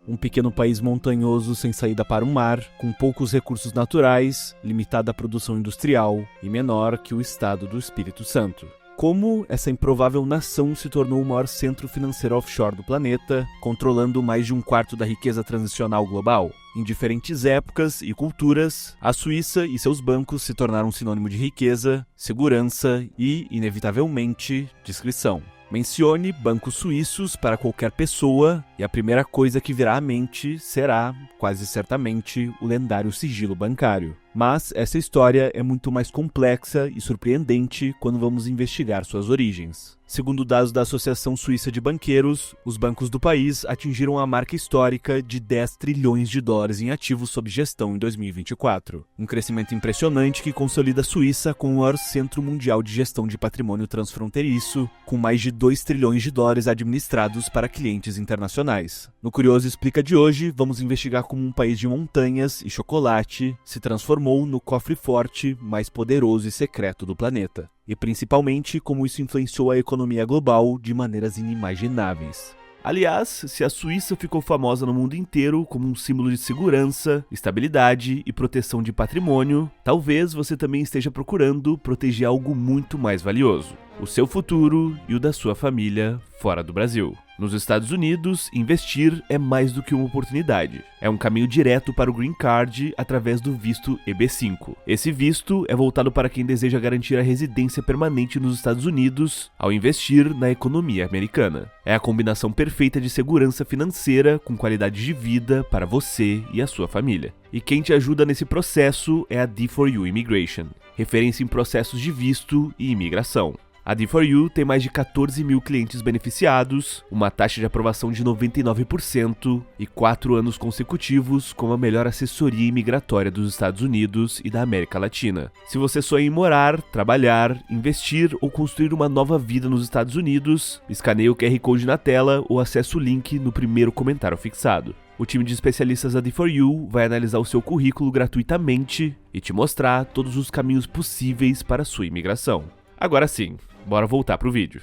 um pequeno país montanhoso sem saída para o mar, com poucos recursos naturais, limitada produção industrial e menor que o estado do Espírito Santo. Como essa improvável nação se tornou o maior centro financeiro offshore do planeta, controlando mais de um quarto da riqueza transicional global? Em diferentes épocas e culturas, a Suíça e seus bancos se tornaram sinônimo de riqueza, segurança e, inevitavelmente, discrição. Mencione bancos suíços para qualquer pessoa e a primeira coisa que virá à mente será, quase certamente, o lendário sigilo bancário. Mas essa história é muito mais complexa e surpreendente quando vamos investigar suas origens. Segundo dados da Associação Suíça de Banqueiros, os bancos do país atingiram a marca histórica de 10 trilhões de dólares em ativos sob gestão em 2024. Um crescimento impressionante que consolida a Suíça como o maior centro mundial de gestão de patrimônio transfronteiriço, com mais de 2 trilhões de dólares administrados para clientes internacionais. No Curioso Explica de hoje, vamos investigar como um país de montanhas e chocolate se transformou no cofre forte mais poderoso e secreto do planeta. E principalmente como isso influenciou a economia global de maneiras inimagináveis. Aliás, se a Suíça ficou famosa no mundo inteiro como um símbolo de segurança, estabilidade e proteção de patrimônio, talvez você também esteja procurando proteger algo muito mais valioso: o seu futuro e o da sua família fora do Brasil. Nos Estados Unidos, investir é mais do que uma oportunidade. É um caminho direto para o Green Card através do visto EB5. Esse visto é voltado para quem deseja garantir a residência permanente nos Estados Unidos ao investir na economia americana. É a combinação perfeita de segurança financeira com qualidade de vida para você e a sua família. E quem te ajuda nesse processo é a D4U Immigration, referência em processos de visto e imigração. A D4U tem mais de 14 mil clientes beneficiados, uma taxa de aprovação de 99% e 4 anos consecutivos como a melhor assessoria imigratória dos Estados Unidos e da América Latina. Se você sonha em morar, trabalhar, investir ou construir uma nova vida nos Estados Unidos, escaneie o QR Code na tela ou acesse o link no primeiro comentário fixado. O time de especialistas da D4U vai analisar o seu currículo gratuitamente e te mostrar todos os caminhos possíveis para a sua imigração. Agora sim, bora voltar pro vídeo.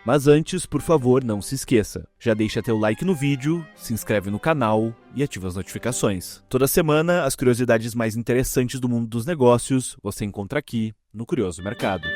Mas antes, por favor, não se esqueça. Já deixa teu like no vídeo, se inscreve no canal e ativa as notificações. Toda semana, as curiosidades mais interessantes do mundo dos negócios você encontra aqui no Curioso Mercado.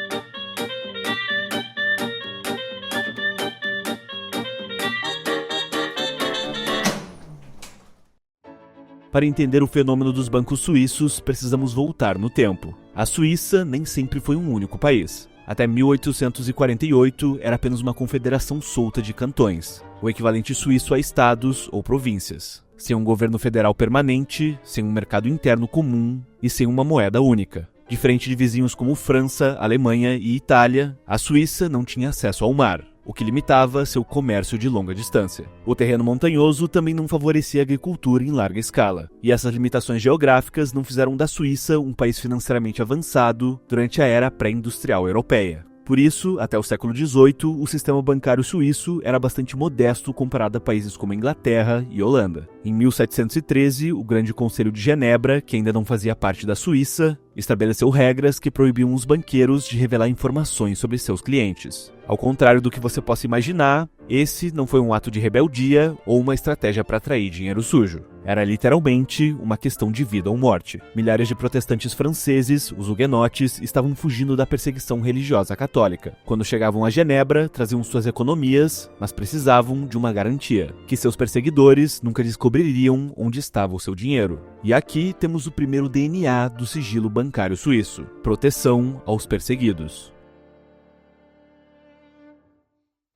Para entender o fenômeno dos bancos suíços, precisamos voltar no tempo. A Suíça nem sempre foi um único país. Até 1848 era apenas uma confederação solta de cantões, o equivalente suíço a estados ou províncias, sem um governo federal permanente, sem um mercado interno comum e sem uma moeda única. Diferente de vizinhos como França, Alemanha e Itália, a Suíça não tinha acesso ao mar, o que limitava seu comércio de longa distância. O terreno montanhoso também não favorecia a agricultura em larga escala, e essas limitações geográficas não fizeram da Suíça um país financeiramente avançado durante a era pré-industrial europeia. Por isso, até o século XVIII, o sistema bancário suíço era bastante modesto comparado a países como a Inglaterra e Holanda. Em 1713, o Grande Conselho de Genebra, que ainda não fazia parte da Suíça, estabeleceu regras que proibiam os banqueiros de revelar informações sobre seus clientes. Ao contrário do que você possa imaginar, esse não foi um ato de rebeldia ou uma estratégia para atrair dinheiro sujo. Era literalmente uma questão de vida ou morte. Milhares de protestantes franceses, os huguenotes, estavam fugindo da perseguição religiosa católica. Quando chegavam a Genebra, traziam suas economias, mas precisavam de uma garantia, que seus perseguidores nunca descobririam onde estava o seu dinheiro. E aqui temos o primeiro DNA do sigilo bancário suíço: proteção aos perseguidos.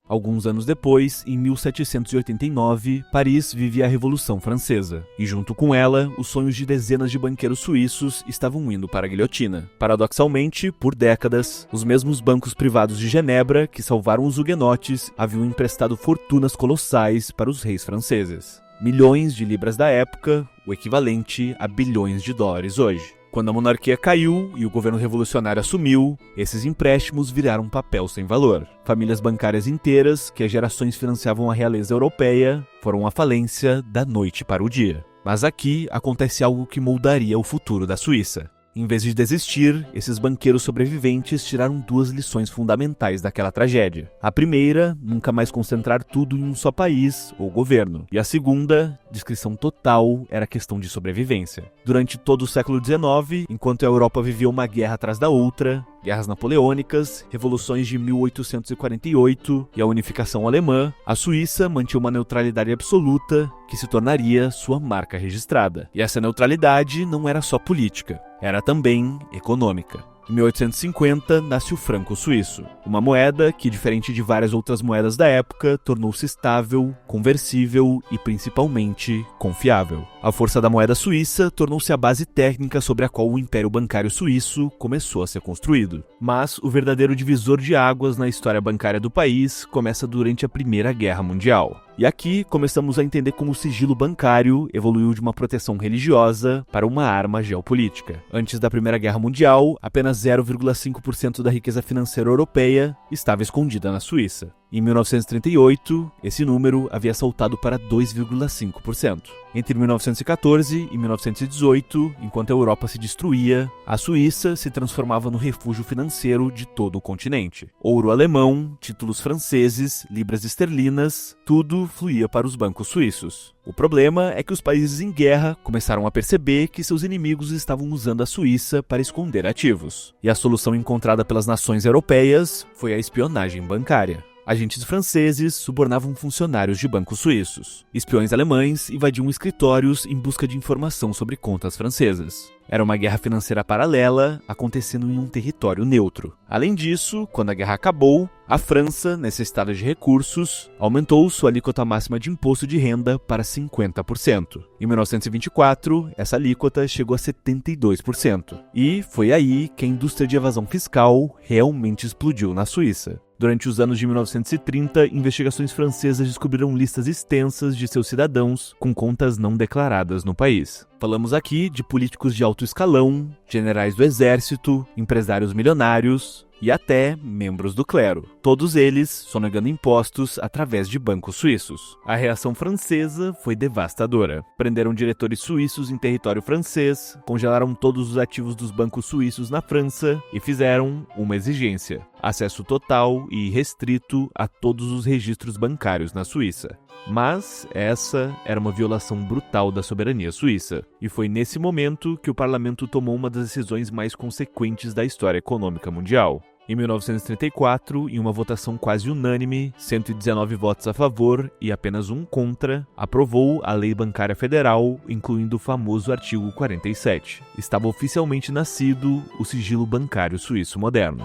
Alguns anos depois, em 1789, Paris vivia a Revolução Francesa, e junto com ela, os sonhos de dezenas de banqueiros suíços estavam indo para a guilhotina. Paradoxalmente, por décadas, os mesmos bancos privados de Genebra, que salvaram os huguenotes, haviam emprestado fortunas colossais para os reis franceses. Milhões de libras da época, o equivalente a bilhões de dólares hoje. Quando a monarquia caiu e o governo revolucionário assumiu, esses empréstimos viraram papel sem valor. Famílias bancárias inteiras, que há gerações financiavam a realeza europeia, foram à falência da noite para o dia. Mas aqui acontece algo que moldaria o futuro da Suíça. Em vez de desistir, esses banqueiros sobreviventes tiraram 2 lições fundamentais daquela tragédia. A primeira, nunca mais concentrar tudo em um só país ou governo. E a segunda, discrição total, era questão de sobrevivência. Durante todo o século XIX, enquanto a Europa vivia uma guerra atrás da outra, guerras napoleônicas, revoluções de 1848 e a unificação alemã, a Suíça mantinha uma neutralidade absoluta que se tornaria sua marca registrada. E essa neutralidade não era só política, era também econômica. Em 1850, nasce o franco suíço, uma moeda que, diferente de várias outras moedas da época, tornou-se estável, conversível e, principalmente, confiável. A força da moeda suíça tornou-se a base técnica sobre a qual o Império Bancário Suíço começou a ser construído. Mas o verdadeiro divisor de águas na história bancária do país começa durante a Primeira Guerra Mundial. E aqui começamos a entender como o sigilo bancário evoluiu de uma proteção religiosa para uma arma geopolítica. Antes da Primeira Guerra Mundial, apenas 0,5% da riqueza financeira europeia estava escondida na Suíça. Em 1938, esse número havia saltado para 2,5%. Entre 1914 e 1918, enquanto a Europa se destruía, a Suíça se transformava no refúgio financeiro de todo o continente. Ouro alemão, títulos franceses, libras esterlinas, tudo fluía para os bancos suíços. O problema é que os países em guerra começaram a perceber que seus inimigos estavam usando a Suíça para esconder ativos. E a solução encontrada pelas nações europeias foi a espionagem bancária. Agentes franceses subornavam funcionários de bancos suíços. Espiões alemães invadiam escritórios em busca de informação sobre contas francesas. Era uma guerra financeira paralela acontecendo em um território neutro. Além disso, quando a guerra acabou, a França, necessitada de recursos, aumentou sua alíquota máxima de imposto de renda para 50%. Em 1924, essa alíquota chegou a 72%. E foi aí que a indústria de evasão fiscal realmente explodiu na Suíça. Durante os anos de 1930, investigações francesas descobriram listas extensas de seus cidadãos com contas não declaradas no país. Falamos aqui de políticos de alto escalão, generais do exército, empresários milionários e até membros do clero. Todos eles sonegando impostos através de bancos suíços. A reação francesa foi devastadora. Prenderam diretores suíços em território francês, congelaram todos os ativos dos bancos suíços na França e fizeram uma exigência: acesso total e irrestrito a todos os registros bancários na Suíça. Mas essa era uma violação brutal da soberania suíça, e foi nesse momento que o parlamento tomou uma das decisões mais consequentes da história econômica mundial. Em 1934, em uma votação quase unânime, 119 votos a favor e apenas 1 contra, aprovou a Lei Bancária Federal, incluindo o famoso artigo 47. Estava oficialmente nascido o sigilo bancário suíço moderno.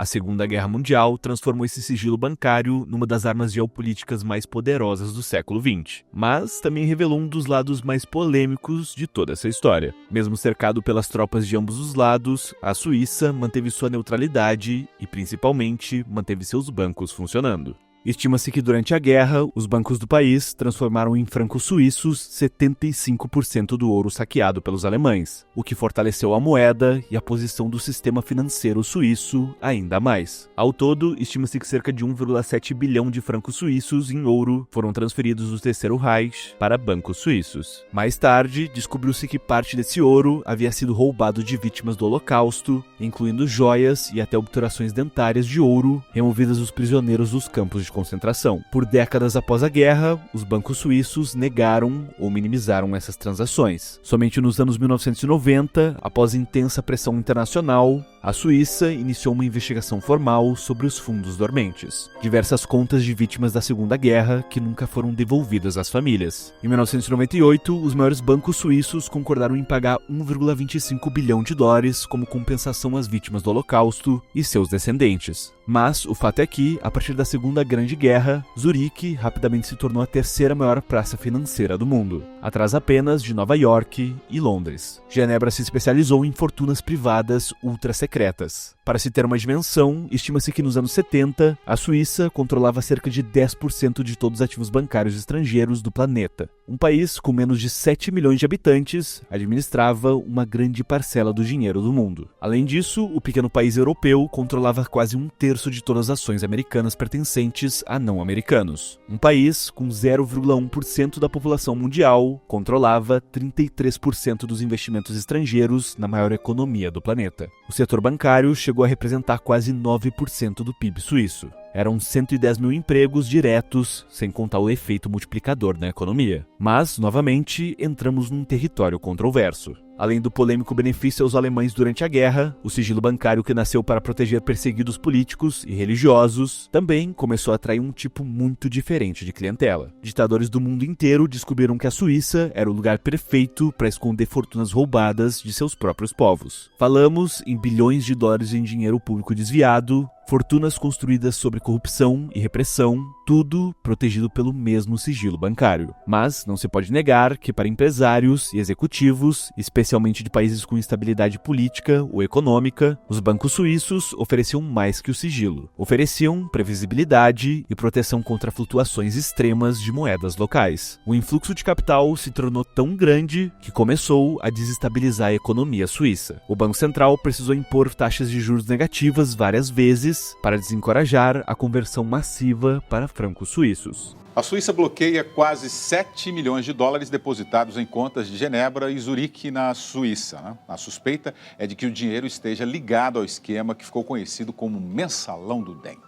A Segunda Guerra Mundial transformou esse sigilo bancário numa das armas geopolíticas mais poderosas do século XX, mas também revelou um dos lados mais polêmicos de toda essa história. Mesmo cercado pelas tropas de ambos os lados, a Suíça manteve sua neutralidade e, principalmente, manteve seus bancos funcionando. Estima-se que durante a guerra, os bancos do país transformaram em francos suíços 75% do ouro saqueado pelos alemães, o que fortaleceu a moeda e a posição do sistema financeiro suíço ainda mais. Ao todo, estima-se que cerca de 1,7 bilhão de francos suíços em ouro foram transferidos do Terceiro Reich para bancos suíços. Mais tarde, descobriu-se que parte desse ouro havia sido roubado de vítimas do Holocausto, incluindo joias e até obturações dentárias de ouro removidas dos prisioneiros dos campos de concentração. Por décadas após a guerra, os bancos suíços negaram ou minimizaram essas transações. Somente nos anos 1990, após intensa pressão internacional, a Suíça iniciou uma investigação formal sobre os fundos dormentes, diversas contas de vítimas da Segunda Guerra que nunca foram devolvidas às famílias. Em 1998, os maiores bancos suíços concordaram em pagar 1,25 bilhão de dólares como compensação às vítimas do Holocausto e seus descendentes. Mas o fato é que, a partir da Segunda Grande Guerra, Zurique rapidamente se tornou a terceira maior praça financeira do mundo, atrás apenas de Nova York e Londres. Genebra se especializou em fortunas privadas ultra secretas secretas. Para se ter uma dimensão, estima-se que nos anos 70, a Suíça controlava cerca de 10% de todos os ativos bancários estrangeiros do planeta. Um país com menos de 7 milhões de habitantes administrava uma grande parcela do dinheiro do mundo. Além disso, o pequeno país europeu controlava quase um terço de todas as ações americanas pertencentes a não-americanos. Um país com 0,1% da população mundial controlava 33% dos investimentos estrangeiros na maior economia do planeta. O setor bancário chegou a representar quase 9% do PIB suíço. Eram 110 mil empregos diretos, sem contar o efeito multiplicador na economia. Mas, novamente, entramos num território controverso. Além do polêmico benefício aos alemães durante a guerra, o sigilo bancário que nasceu para proteger perseguidos políticos e religiosos também começou a atrair um tipo muito diferente de clientela. Ditadores do mundo inteiro descobriram que a Suíça era o lugar perfeito para esconder fortunas roubadas de seus próprios povos. Falamos em bilhões de dólares em dinheiro público desviado, fortunas construídas sobre corrupção e repressão, tudo protegido pelo mesmo sigilo bancário. Mas não se pode negar que para empresários e executivos, especialmente de países com instabilidade política ou econômica, os bancos suíços ofereciam mais que o sigilo. Ofereciam previsibilidade e proteção contra flutuações extremas de moedas locais. O influxo de capital se tornou tão grande que começou a desestabilizar a economia suíça. O Banco Central precisou impor taxas de juros negativas várias vezes para desencorajar a conversão massiva para francos suíços. A Suíça bloqueia quase 7 milhões de dólares depositados em contas de Genebra e Zurique, na Suíça. A suspeita é de que o dinheiro esteja ligado ao esquema que ficou conhecido como Mensalão do DEM.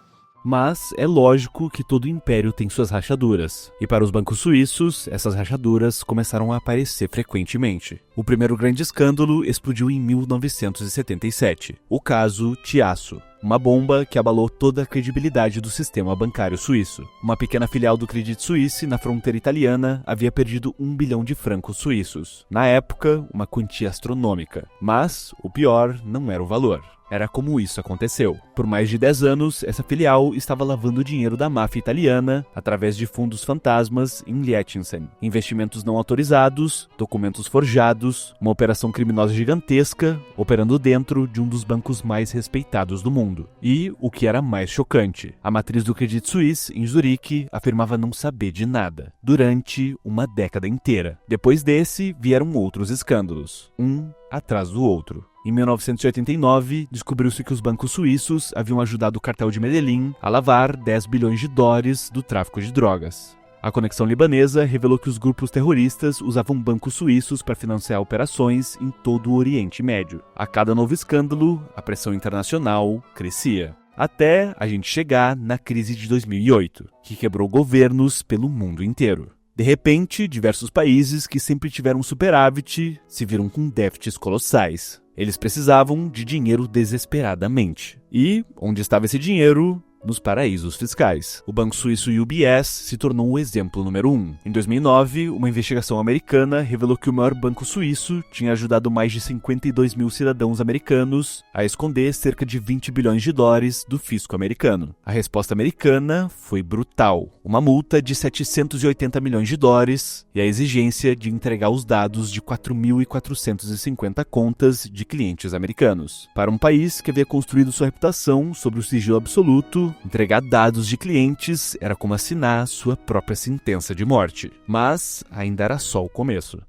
Mas é lógico que todo império tem suas rachaduras, e para os bancos suíços, essas rachaduras começaram a aparecer frequentemente. O primeiro grande escândalo explodiu em 1977, o caso Tiasso. Uma bomba que abalou toda a credibilidade do sistema bancário suíço. Uma pequena filial do Credit Suisse, na fronteira italiana, havia perdido 1 bilhão de francos suíços. Na época, uma quantia astronômica. Mas o pior não era o valor. Era como isso aconteceu. Por mais de 10 anos, essa filial estava lavando o dinheiro da máfia italiana através de fundos fantasmas em Liechtenstein. Investimentos não autorizados, documentos forjados, uma operação criminosa gigantesca, operando dentro de um dos bancos mais respeitados do mundo. E, o que era mais chocante, a matriz do Credit Suisse, em Zurique, afirmava não saber de nada, durante uma década inteira. Depois desse, vieram outros escândalos, um atrás do outro. Em 1989, descobriu-se que os bancos suíços haviam ajudado o cartel de Medellín a lavar 10 bilhões de dólares do tráfico de drogas. A Conexão Libanesa revelou que os grupos terroristas usavam bancos suíços para financiar operações em todo o Oriente Médio. A cada novo escândalo, a pressão internacional crescia. Até a gente chegar na crise de 2008, que quebrou governos pelo mundo inteiro. De repente, diversos países que sempre tiveram superávit se viram com déficits colossais. Eles precisavam de dinheiro desesperadamente. E onde estava esse dinheiro? Nos paraísos fiscais. O banco suíço UBS se tornou o exemplo número 1. Em 2009, uma investigação americana revelou que o maior banco suíço tinha ajudado mais de 52 mil cidadãos americanos a esconder cerca de 20 bilhões de dólares do fisco americano. A resposta americana foi brutal. Uma multa de 780 milhões de dólares e a exigência de entregar os dados de 4.450 contas de clientes americanos. Para um país que havia construído sua reputação sobre o sigilo absoluto, entregar dados de clientes era como assinar sua própria sentença de morte. Mas ainda era só o começo.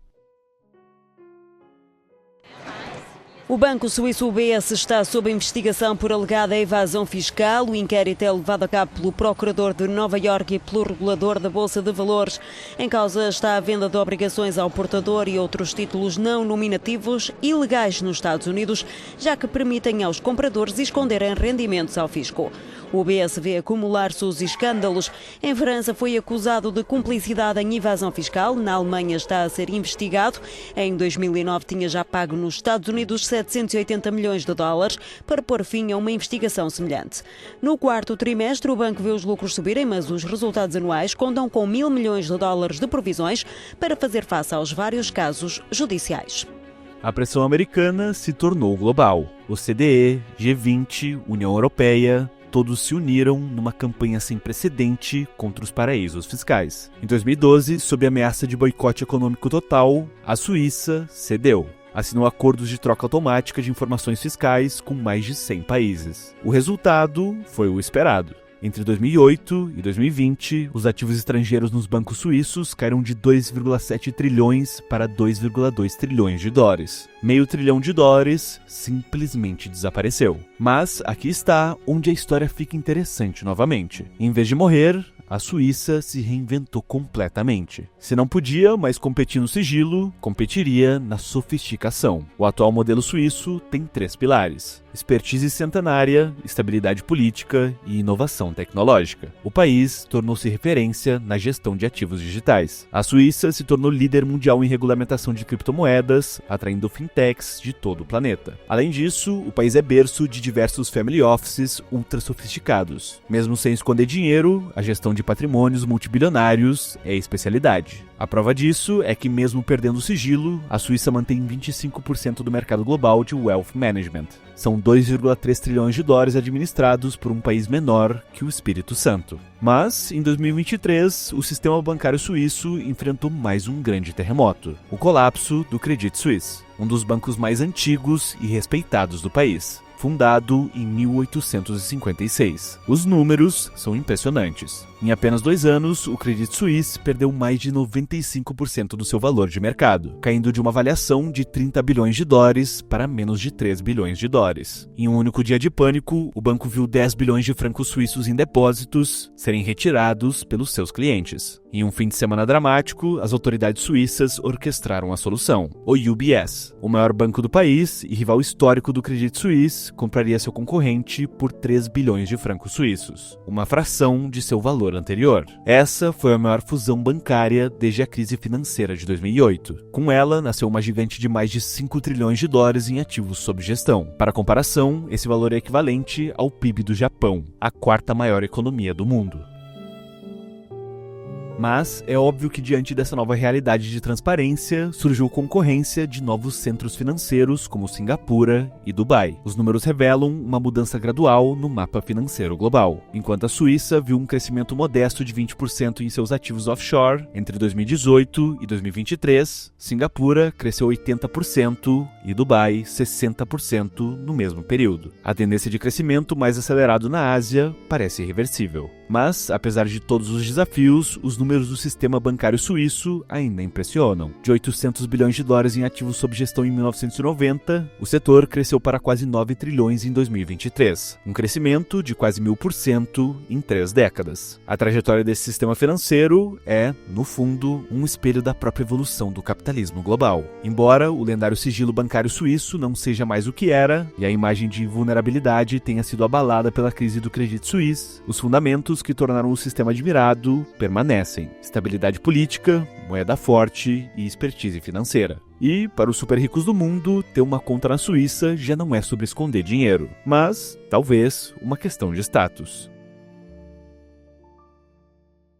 O banco suíço UBS está sob investigação por alegada evasão fiscal. O inquérito é levado a cabo pelo procurador de Nova Iorque e pelo regulador da Bolsa de Valores. Em causa está a venda de obrigações ao portador e outros títulos não nominativos ilegais nos Estados Unidos, já que permitem aos compradores esconderem rendimentos ao fisco. O UBS vê acumular-se os escândalos. Em França foi acusado de cumplicidade em evasão fiscal. Na Alemanha está a ser investigado. Em 2009 tinha já pago nos Estados Unidos 780 milhões de dólares para pôr fim a uma investigação semelhante. No quarto trimestre, o banco vê os lucros subirem, mas os resultados anuais contam com 1.000 milhões de dólares de provisões para fazer face aos vários casos judiciais. A pressão americana se tornou global. OCDE, G20, União Europeia, todos se uniram numa campanha sem precedente contra os paraísos fiscais. Em 2012, sob a ameaça de boicote econômico total, a Suíça cedeu. assinou acordos de troca automática de informações fiscais com mais de 100 países. O resultado foi o esperado. Entre 2008 e 2020, os ativos estrangeiros nos bancos suíços caíram de 2,7 trilhões para 2,2 trilhões de dólares. Meio trilhão de dólares simplesmente desapareceu. Mas aqui está onde a história fica interessante novamente. Em vez de morrer, a Suíça se reinventou completamente. Se não podia mais competir no sigilo, competiria na sofisticação. O atual modelo suíço tem 3 pilares: expertise centenária, estabilidade política e inovação tecnológica. O país tornou-se referência na gestão de ativos digitais. A Suíça se tornou líder mundial em regulamentação de criptomoedas, atraindo fintechs de todo o planeta. Além disso, o país é berço de diversos family offices ultra sofisticados. Mesmo sem esconder dinheiro, a gestão de patrimônios multibilionários é especialidade. A prova disso é que, mesmo perdendo o sigilo, a Suíça mantém 25% do mercado global de wealth management. São 2,3 trilhões de dólares administrados por um país menor que o Espírito Santo. Mas, em 2023, o sistema bancário suíço enfrentou mais um grande terremoto: o colapso do Credit Suisse, um dos bancos mais antigos e respeitados do país. Fundado em 1856. Os números são impressionantes. Em apenas 2 anos, o Credit Suisse perdeu mais de 95% do seu valor de mercado, caindo de uma avaliação de 30 bilhões de dólares para menos de 3 bilhões de dólares. Em um único dia de pânico, o banco viu 10 bilhões de francos suíços em depósitos serem retirados pelos seus clientes. Em um fim de semana dramático, as autoridades suíças orquestraram a solução. O UBS, o maior banco do país e rival histórico do Credit Suisse, compraria seu concorrente por 3 bilhões de francos suíços, uma fração de seu valor anterior. Essa foi a maior fusão bancária desde a crise financeira de 2008. Com ela, nasceu uma gigante de mais de 5 trilhões de dólares em ativos sob gestão. Para comparação, esse valor é equivalente ao PIB do Japão, a 4ª maior economia do mundo. Mas é óbvio que, diante dessa nova realidade de transparência, surgiu concorrência de novos centros financeiros como Singapura e Dubai. Os números revelam uma mudança gradual no mapa financeiro global. Enquanto a Suíça viu um crescimento modesto de 20% em seus ativos offshore entre 2018 e 2023, Singapura cresceu 80% e Dubai 60% no mesmo período. A tendência de crescimento mais acelerado na Ásia parece irreversível. Mas, apesar de todos os desafios, os números do sistema bancário suíço ainda impressionam. De 800 bilhões de dólares em ativos sob gestão em 1990, o setor cresceu para quase 9 trilhões em 2023, um crescimento de quase 1000% em 3 décadas. A trajetória desse sistema financeiro é, no fundo, um espelho da própria evolução do capitalismo global. Embora o lendário sigilo bancário suíço não seja mais o que era, e a imagem de vulnerabilidade tenha sido abalada pela crise do Credit Suisse, os fundamentos que tornaram o sistema admirado permanecem: estabilidade política, moeda forte e expertise financeira. E, para os super ricos do mundo, ter uma conta na Suíça já não é sobre esconder dinheiro, mas, talvez, uma questão de status.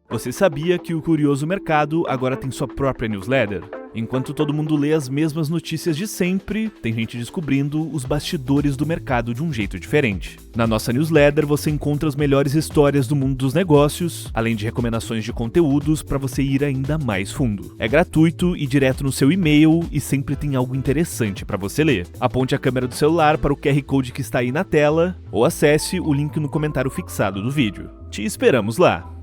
Você sabia que o Curioso Mercado agora tem sua própria newsletter? Enquanto todo mundo lê as mesmas notícias de sempre, tem gente descobrindo os bastidores do mercado de um jeito diferente. Na nossa newsletter você encontra as melhores histórias do mundo dos negócios, além de recomendações de conteúdos para você ir ainda mais fundo. É gratuito e direto no seu e-mail e sempre tem algo interessante para você ler. Aponte a câmera do celular para o QR Code que está aí na tela ou acesse o link no comentário fixado do vídeo. Te esperamos lá!